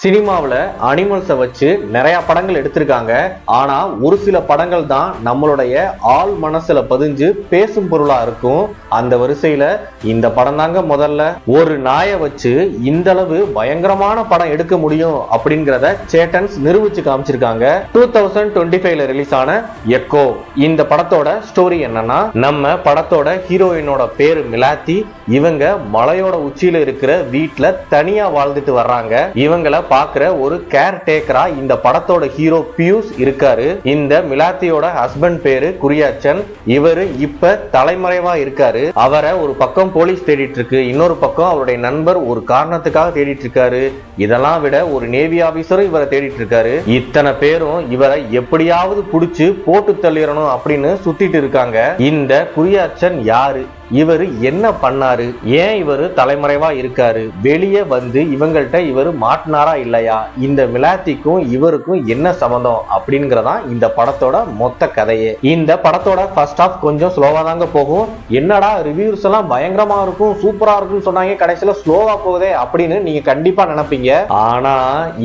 சினிமாவில் அனிமல்ஸை வச்சு நிறைய படங்கள் எடுத்திருக்காங்க. ஆனா ஒரு சில படங்கள் தான் நம்மளுடைய ஆள் மனசுல பதிஞ்சு பேசும் பொருளா இருக்கும். அந்த வரிசையில இந்த படம் தாங்க முதல்ல. ஒரு நாயை வச்சு இந்த அளவு பயங்கரமான படம் எடுக்க முடியும் அப்படிங்கிறத சேட்டன்ஸ் நிரூபிச்சு காமிச்சிருக்காங்க. 2025ல ரிலீஸ் ஆன எக்கோ. இந்த படத்தோட ஸ்டோரி என்னன்னா, நம்ம படத்தோட ஹீரோயினோட பேரு மிலாத்தி. இவங்க மலையோட உச்சியில இருக்கிற வீட்டுல தனியா வாழ்ந்துட்டு வர்றாங்க. இவங்களை பாக்குற ஒரு கேர் டேக்கரா இந்த படத்தோட ஹீரோ பியூஸ் இருக்காரு. இந்த மிலாத்தியோட ஹஸ்பண்ட் பேரு குரியாச்சன். இவரு இப்ப தலைமறைவா இருக்காரு. அவரை ஒரு பக்கம் போலீஸ் தேடிட்டு இருக்கு, இன்னொரு பக்கம் அவருடைய நண்பர் ஒரு காரணத்துக்காக தேடிட்டு இருக்காரு. இதெல்லாம் விட ஒரு நேவி ஆபீசரும் இவரை தேடிட்டு இருக்காரு. இத்தனை பேரும் இவரை எப்படியாவது புடிச்சு போட்டு தள்ளிடணும் அப்படின்னு சுத்திட்டு இருக்காங்க. இந்த குரியாச்சன் யாரு, இவரு என்ன பண்ணாரு, ஏன் இவரு தலைமறைவா இருக்காரு, வெளியே வந்து இவங்கள்ட்ட இவரு மாட்டினாரா இல்லையா, இந்த மிலாத்திக்கும் இவருக்கும் என்ன சம்பந்தம் அப்படிங்கறதா இந்த படத்தோட மொத்த கதையே. இந்த படத்தோட ஃபர்ஸ்ட் ஹாஃப் கொஞ்சம் ஸ்லோவா தாங்க போகும். என்னடா ரிவ்யூஸ் எல்லாம் பயங்கரமா இருக்கும், சூப்பரா இருக்குன்னு சொன்னாங்க, கடைசியில ஸ்லோவா போகுதே அப்படின்னு நீங்க கண்டிப்பா நினைப்பீங்க. ஆனா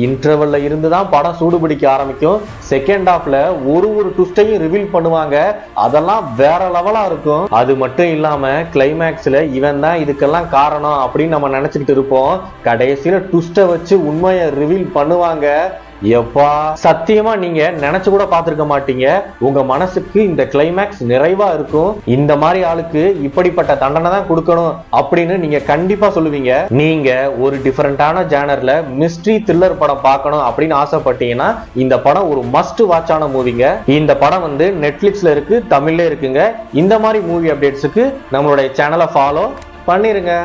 இன்டர்வல்ல இருந்து தான் படம் சூடுபிடிக்க ஆரம்பிக்கும். செகண்ட் ஹாஃப்ல ஒரு ட்விஸ்டையும் ரிவீல் பண்ணுவாங்க. அதெல்லாம் வேற லெவலா இருக்கும். அது மட்டும் இல்லாம கிளைமேக்ஸ்ல இவன் தான் இதுக்கெல்லாம் காரணம் அப்படின்னு நம்ம நினைச்சுக்கிட்டு இருப்போம். கடைசியில ட்விஸ்ட வச்சு உண்மையை ரிவீல் பண்ணுவாங்க. எப்பா, சத்தியமா நீங்க நினைச்சு கூட பார்த்திருக்க மாட்டீங்க. உங்க மனசுக்கு இந்த கிளைமேக்ஸ் நிறைவா இருக்கும். இந்த மாதிரி ஆளுக்கு இப்படிப்பட்ட தண்டனை தான் கொடுக்கணும் அப்படின்னு நீங்க கண்டிப்பா சொல்லுவீங்க. நீங்க ஒரு டிஃபரெண்டான ஜானர்ல மிஸ்ட்ரி த்ரில்லர் படம் பார்க்கணும் அப்படின்னு ஆசைப்பட்டீங்கன்னா இந்த படம் ஒரு மஸ்ட் வாட்சான மூவிங்க. இந்த படம் வந்து நெட்ஃபிளிக்ஸ்ல இருக்கு, தமிழ்ல இருக்குங்க. இந்த மாதிரி மூவி அப்டேட்ஸுக்கு நம்மளுடைய சேனலை ஃபாலோ பண்ணிருங்க.